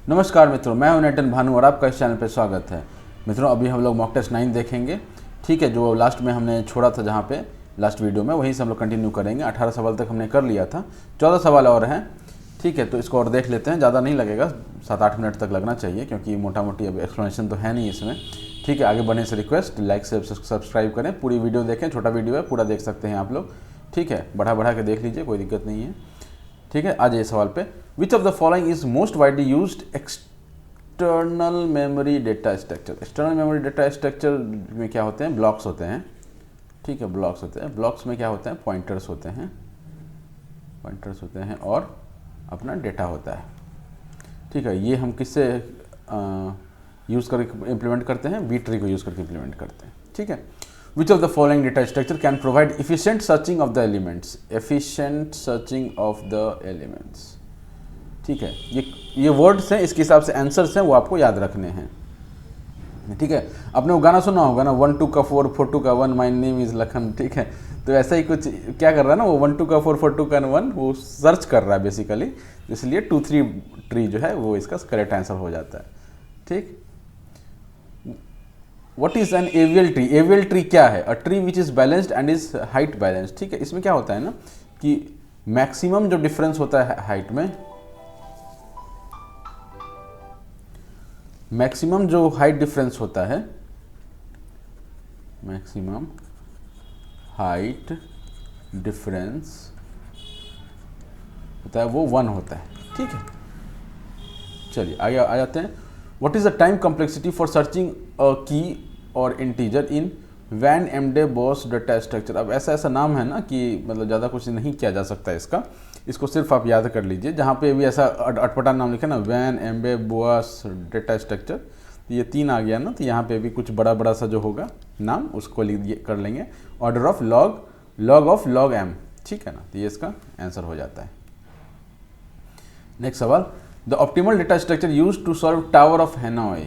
नमस्कार मित्रों, मैं हूं नेटन भानु और आपका इस चैनल पर स्वागत है। मित्रों, अभी हम लोग मॉक टेस्ट 9 देखेंगे। ठीक है, जो लास्ट में हमने छोड़ा था, जहां पे लास्ट वीडियो में, वहीं से हम लोग कंटिन्यू करेंगे। 18 सवाल तक हमने कर लिया था, 14 सवाल और हैं। ठीक है, तो इसको और देख लेते हैं। ज़्यादा नहीं लगेगा, 7-8 मिनट तक लगना चाहिए, क्योंकि मोटा मोटी अब एक्सप्लेनेशन तो है नहीं इसमें। ठीक है, आगे बढ़ने से रिक्वेस्ट, लाइक से सब्सक्राइब करें, पूरी वीडियो देखें। छोटा वीडियो है, पूरा देख सकते हैं आप लोग। ठीक है, बढ़ा के देख लीजिए, कोई दिक्कत नहीं है। ठीक है, आ जाइए सवाल पे। Which of the following is most widely used external memory data structure. External memory data structure में क्या होते हैं? ब्लॉक्स होते हैं। ठीक है, ब्लॉक्स होते हैं। ब्लॉक्स में क्या होते हैं? पॉइंटर्स होते हैं। पॉइंटर्स होते हैं और अपना डेटा होता है। ठीक है, ये हम किससे यूज़ करके इम्प्लीमेंट करते हैं? बी ट्री को यूज़ करके इम्प्लीमेंट करते हैं। ठीक है, which of the following data structure can provide efficient searching of the elements. Efficient searching of the elements. ठीक है, ये वर्ड्स हैं, इसके हिसाब से आंसर्स हैं, वो आपको याद रखने हैं। ठीक है, आपने वो गाना सुना होगा ना, 1 2 का 4 4 2 का 1, माई नेम इज़ लखन। ठीक है, तो ऐसा ही कुछ क्या कर रहा है ना, वो 1 2 का 4 4 2 का 1 वो सर्च कर रहा है बेसिकली, इसलिए 2 3 ट्री जो है वो इसका करेक्ट आंसर हो जाता है। ठीक, what is an AVL tree? AVL tree क्या है? A tree which is balanced and is height balanced. ठीक है, इसमें क्या होता है ना कि मैक्सिमम जो डिफरेंस होता है हाइट में, मैक्सिमम जो हाइट डिफरेंस होता है, मैक्सिमम हाइट डिफरेंस होता है, वो 1 होता है। ठीक है, चलिए आगे आ जाते हैं। What is the time complexity for searching a key और integer in van Emde Boas data structure. अब ऐसा नाम है ना कि मतलब ज़्यादा कुछ नहीं किया जा सकता इसका, इसको सिर्फ आप याद कर लीजिए। जहाँ पे भी ऐसा अटपटा नाम लिखा ना, वैन एमबे बोस डेटा स्ट्रक्चर, तो ये 3 आ गया ना, तो यहाँ पे भी कुछ बड़ा सा जो होगा नाम, उसको कर लेंगे order of log of log M. ठीक है ना, तो ये इसका आंसर हो जाता है। नेक्स्ट सवाल, the optimal data structure use to solve tower of Hanoi.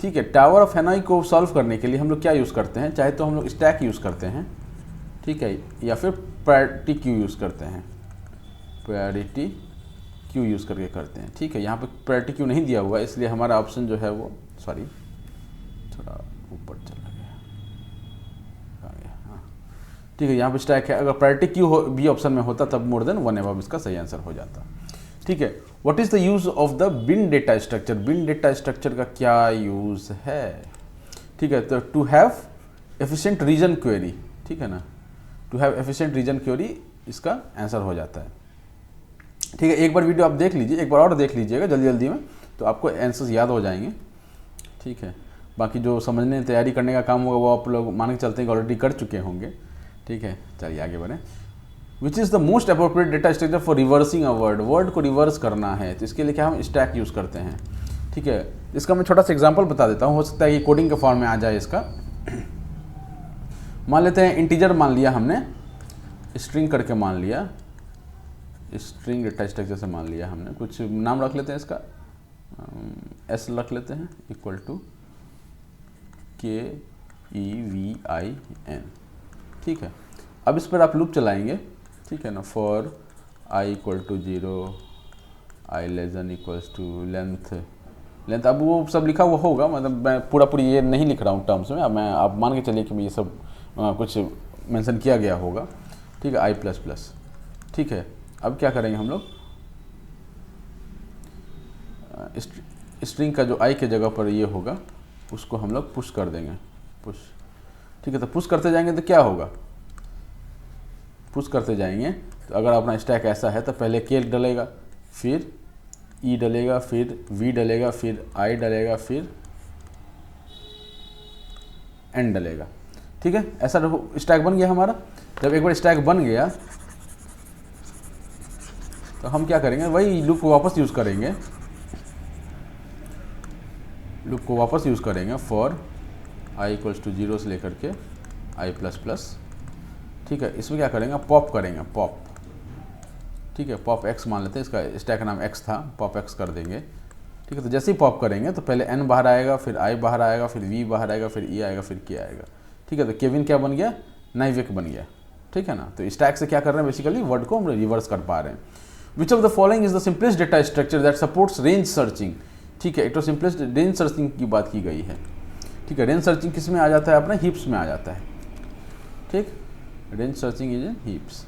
ठीक है, टावर ऑफ हैनॉय को सॉल्व करने के लिए हम लोग क्या यूज़ करते हैं? चाहे तो हम लोग स्टैक यूज़ करते हैं, ठीक है, या फिर प्रायोरिटी क्यू यूज़ करते हैं। प्रायोरिटी क्यू यूज़ करके करते हैं। ठीक है, यहाँ पे प्रायोरिटी क्यू नहीं दिया हुआ है, इसलिए हमारा ऑप्शन जो है वो, सॉरी थोड़ा ऊपर चला गया, हाँ ठीक है, यहाँ पे स्टैक है। अगर प्रायोरिटी क्यू भी ऑप्शन में होता तब मोर देन 1 एबव इसका सही आंसर हो जाता। ठीक है, what is the use of the bin data structure. Bin data structure का क्या यूज है? ठीक है, तो to have efficient region query. ठीक है ना, to have efficient region query इसका आंसर हो जाता है। ठीक है, एक बार वीडियो आप देख लीजिए, एक बार और देख लीजिएगा जल्दी में, तो आपको आंसर्स याद हो जाएंगे। ठीक है, बाकी जो समझने तैयारी करने का काम होगा वो आप लोग मान के चलते हैं कि ऑलरेडी कर चुके होंगे। ठीक है, चलिए आगे बढ़ें। Which is the most appropriate data structure for reversing a word. Word को रिवर्स करना है तो इसके लिए क्या हम स्टैक यूज़ करते हैं। ठीक है, इसका मैं छोटा सा एग्जांपल बता देता हूँ, हो सकता है कि कोडिंग के फॉर्म में आ जाए इसका। मान लेते हैं इंटीजर मान लिया हमने, स्ट्रिंग करके मान लिया, स्ट्रिंग डेटा स्ट्रक्चर से मान लिया हमने, कुछ नाम रख लेते हैं इसका, एस रख लेते हैं, इक्वल टू KEVIN। ठीक है, अब इस पर आप लूप चलाएंगे। ठीक है ना, for i equal to 0, i less than equals to length. अब वो सब लिखा हुआ होगा, मतलब मैं पूरी ये नहीं लिख रहा हूँ टर्म्स में, अब मैं आप मान के चलिए कि ये सब कुछ मेंशन किया गया होगा। ठीक है, I++। ठीक है, अब क्या करेंगे हम लोग, स्ट्रिंग का जो आई के जगह पर ये होगा उसको हम लोग पुश कर देंगे, पुश। ठीक है, तो पुश करते जाएंगे तो क्या होगा, पुश करते जाएंगे तो अगर अपना स्टैक ऐसा है तो पहले के डलेगा, फिर ई डलेगा, फिर वी डलेगा, फिर आई डलेगा, फिर एन डलेगा। ठीक है, ऐसा स्टैक बन गया हमारा। जब एक बार स्टैक बन गया तो हम क्या करेंगे, वही लूप को वापस यूज़ करेंगे, लूप को वापस यूज़ करेंगे फॉर आई इक्वल्स टू 0 से लेकर के I++। ठीक है, इसमें क्या करेंगे, पॉप करेंगे, पॉप। ठीक है, पॉप x मान लेते हैं, इसका स्टैक का नाम x था, पॉप x कर देंगे। ठीक है, तो जैसे ही पॉप करेंगे तो पहले n बाहर आएगा, फिर i बाहर आएगा, फिर v बाहर आएगा, फिर e आएगा, फिर k आएगा। ठीक है, तो केविन क्या बन गया, नाइविक बन गया। ठीक है ना, तो स्टैक से क्या कर रहे हैं, बेसिकली वर्ड को हम रिवर्स कर पा रहे हैं। Which of the following is the simplest data structure that supports range searching. ठीक है। एक तो सिंपलेस्ट रेंज सर्चिंग की बात की गई है, ठीक है। रेंज सर्चिंग किस में आ जाता है अपना, हीप्स में आ जाता है, ठीक। Range searching is in heaps.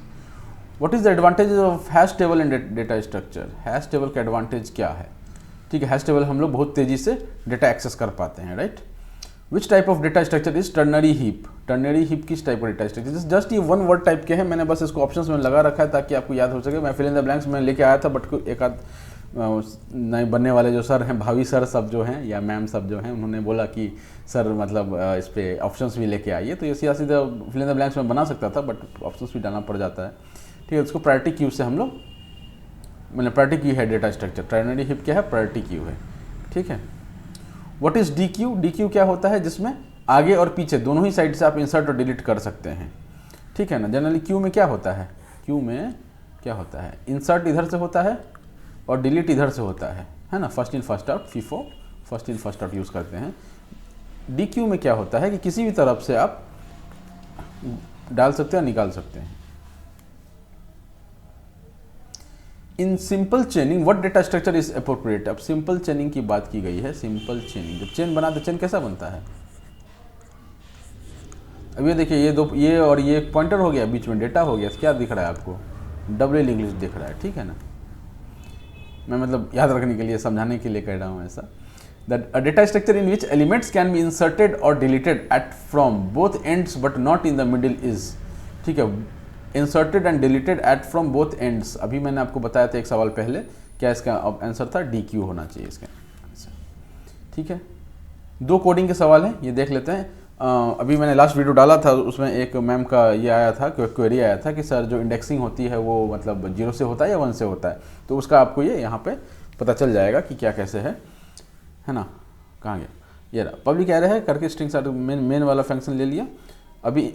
What is the advantage of hash table in data structure? Hash table का एडवांटेज क्या है, ठीक है। हैश टेबल हम लोग बहुत तेजी से डेटा एक्सेस कर पाते हैं, right. Which type of data structure is ternary heap? Ternary heap किस टाइप का डेटा स्ट्रक्चर? जस्ट ये वन वर्ड टाइप के हैं, मैंने बस इसको ऑप्शंस में लगा रखा है ताकि आपको याद हो सके। मैं फिल इन द ब्लैंक्स में लेके आया था, बट एक आध नए बनने वाले जो सर हैं, भावी सर सब जो हैं या मैम सब जो हैं, उन्होंने बोला कि सर मतलब इस पर ऑप्शंस भी लेके आइए, तो ये सीधा सीधा फिल इन द ब्लैंक्स में बना सकता था, बट ऑप्शंस भी डालना पड़ जाता है, ठीक है। उसको प्रायोरिटी क्यू से हम लोग, मैंने प्रायोरिटी क्यू है डेटा स्ट्रक्चर। टर्नरी हीप क्या है, प्रायोरिटी क्यू है, ठीक है। What is D Q? D Q क्या होता है, जिसमें आगे और पीछे दोनों ही साइड से आप इंसर्ट और डिलीट कर सकते हैं, ठीक है ना। जनरली क्यू में क्या होता है, क्यू में क्या होता है, इंसर्ट इधर से होता है और डिलीट इधर से होता है ना। First in first out, FIFO first in first out use करते हैं। डी क्यू में क्या होता है कि किसी भी तरफ से आप डाल सकते हैं और निकाल सकते हैं। In simple चेनिंग what data structure is appropriate? अब सिंपल चेनिंग की बात की गई है। सिंपल चेनिंग, जब चेन बना तो चेन कैसा बनता है? अब ये देखिए, ये दो, ये और ये एक पॉइंटर हो गया, बीच में डेटा हो गया, क्या दिख रहा है आपको? डबल इंग्लिश दिख रहा है, ठीक है ना। मैं मतलब याद रखने के लिए, समझाने के लिए कह रहा हूँ ऐसा। That a data structure in which elements can be inserted और deleted at from both ends but not in the middle is, ठीक है। Inserted and deleted at from both ends, अभी मैंने आपको बताया था एक सवाल पहले, क्या इसका आंसर था? डी क्यू होना चाहिए इसका आंसर, ठीक है। दो कोडिंग के सवाल हैं, ये देख लेते हैं। अभी मैंने लास्ट वीडियो डाला था, उसमें एक मैम का ये आया था, क्वेरी आया था कि सर जो इंडेक्सिंग होती है वो मतलब 0 से होता है या 1 से होता है, तो उसका आपको ये यहाँ पे पता चल जाएगा कि क्या कैसे है ना। कहाँ गया ये रहा, पब्लिक एरे है करके स्ट्रिंग साइड मेन वाला फंक्शन ले लिया। अभी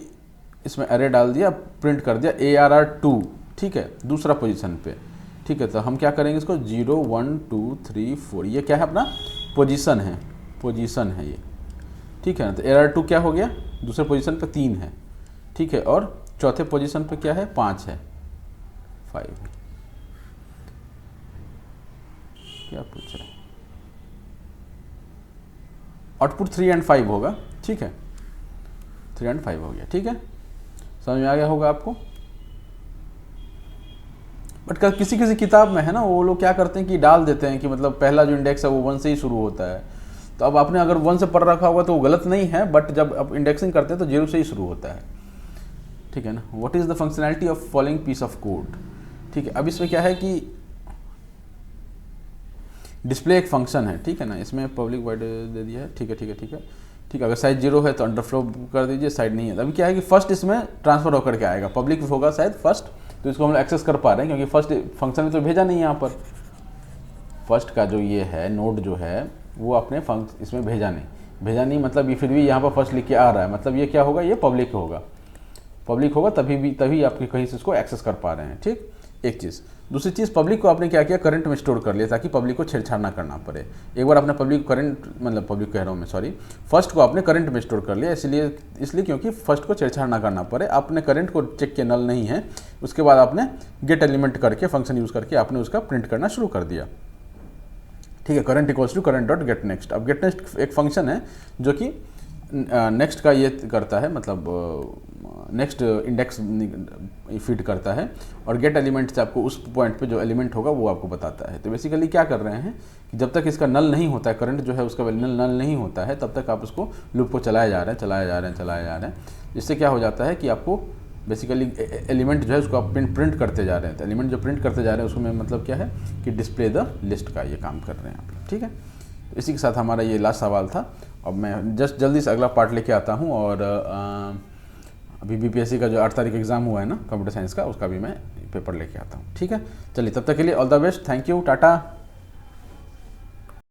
इसमें एरे डाल दिया, प्रिंट कर दिया ARR2, ठीक है, दूसरा पोजीशन पे, ठीक है। तो हम क्या करेंगे इसको 0 1 2 3 4, ये क्या है अपना पोजीशन है, पोजीशन है ये, ठीक है ना। तो ARR2 क्या हो गया, दूसरे पोजीशन पे 3 है, ठीक है, और चौथे पोजीशन पे क्या है, 5 है, 5 क्या पूछ रहा है, आउटपुट 3 and 5 होगा, ठीक है, 3 and 5 हो गया, ठीक है। समझ में आ गया होगा आपको। बट किसी किसी किताब में है ना, वो लोग क्या करते हैं कि डाल देते हैं कि मतलब पहला जो इंडेक्स है वो 1 से ही शुरू होता है। तो अब आपने अगर 1 से पढ़ रखा होगा तो वो गलत नहीं है, बट जब आप इंडेक्सिंग करते हैं तो 0 से ही शुरू होता है, ठीक है ना। What is the functionality of following piece of code, ठीक है। अब इसमें क्या है कि डिस्प्ले एक फंक्शन है, ठीक है ना। इसमें पब्लिक वाइड दे दिया है, ठीक है, ठीक है, ठीक है, ठीक है। अगर साइज 0 है तो अंडरफ्लो कर दीजिए, साइड नहीं है। अभी क्या है कि फर्स्ट इसमें ट्रांसफर होकर के आएगा, पब्लिक होगा शायद फर्स्ट, तो इसको हम लोग एक्सेस कर पा रहे हैं क्योंकि फर्स्ट फंक्शन में तो भेजा नहीं है। यहाँ पर फर्स्ट का जो ये है नोड जो है वो अपने इसमें भेजा नहीं मतलब ये फिर भी यहाँ पर फर्स्ट लिख के आ रहा है, मतलब ये क्या होगा, ये पब्लिक होगा तभी आपके कहीं से इसको एक्सेस कर पा रहे हैं, ठीक। एक चीज़, दूसरी चीज़, पब्लिक को आपने क्या किया, करंट में स्टोर कर लिया ताकि पब्लिक को छेड़छाड़ ना करना पड़े। एक बार आपने पब्लिक कह रहा हूँ मैं, सॉरी, फर्स्ट को आपने करंट में स्टोर कर लिया, इसलिए क्योंकि फर्स्ट को छेड़छाड़ ना करना पड़े। आपने करंट को चेक किया, नल नहीं है, उसके बाद आपने गेट एलिमेंट करके फंक्शन यूज़ करके आपने उसका प्रिंट करना शुरू कर दिया, ठीक है। Current equals to current dot get next. अब गेट नेक्स्ट एक फंक्शन है जो कि नेक्स्ट का ये करता है, मतलब नेक्स्ट इंडेक्स फीड करता है, और गेट एलिमेंट से आपको उस पॉइंट पे जो एलिमेंट होगा वो आपको बताता है। तो बेसिकली क्या कर रहे हैं कि जब तक इसका नल नहीं होता है, करंट जो है उसका नल नहीं होता है, तब तक आप उसको लूप को चलाए जा रहे हैं। इससे क्या हो जाता है कि आपको बेसिकली एलिमेंट जो है उसको आप प्रिंट करते जा रहे हैं। तो एलिमेंट जो प्रिंट करते जा रहे हैं उसमें मतलब क्या है कि डिस्प्ले द लिस्ट का ये काम कर रहे हैं आप लोग, ठीक है। तो इसी के साथ हमारा ये लास्ट सवाल था। अब मैं जस्ट जल्दी से अगला पार्ट लेके आता हूँ, और अभी BPSC का जो 8 तारीख एग्जाम हुआ है ना कंप्यूटर साइंस का, उसका भी मैं पेपर लेके आता हूँ, ठीक है। चलिए, तब तक के लिए all the best, thank you, Tata.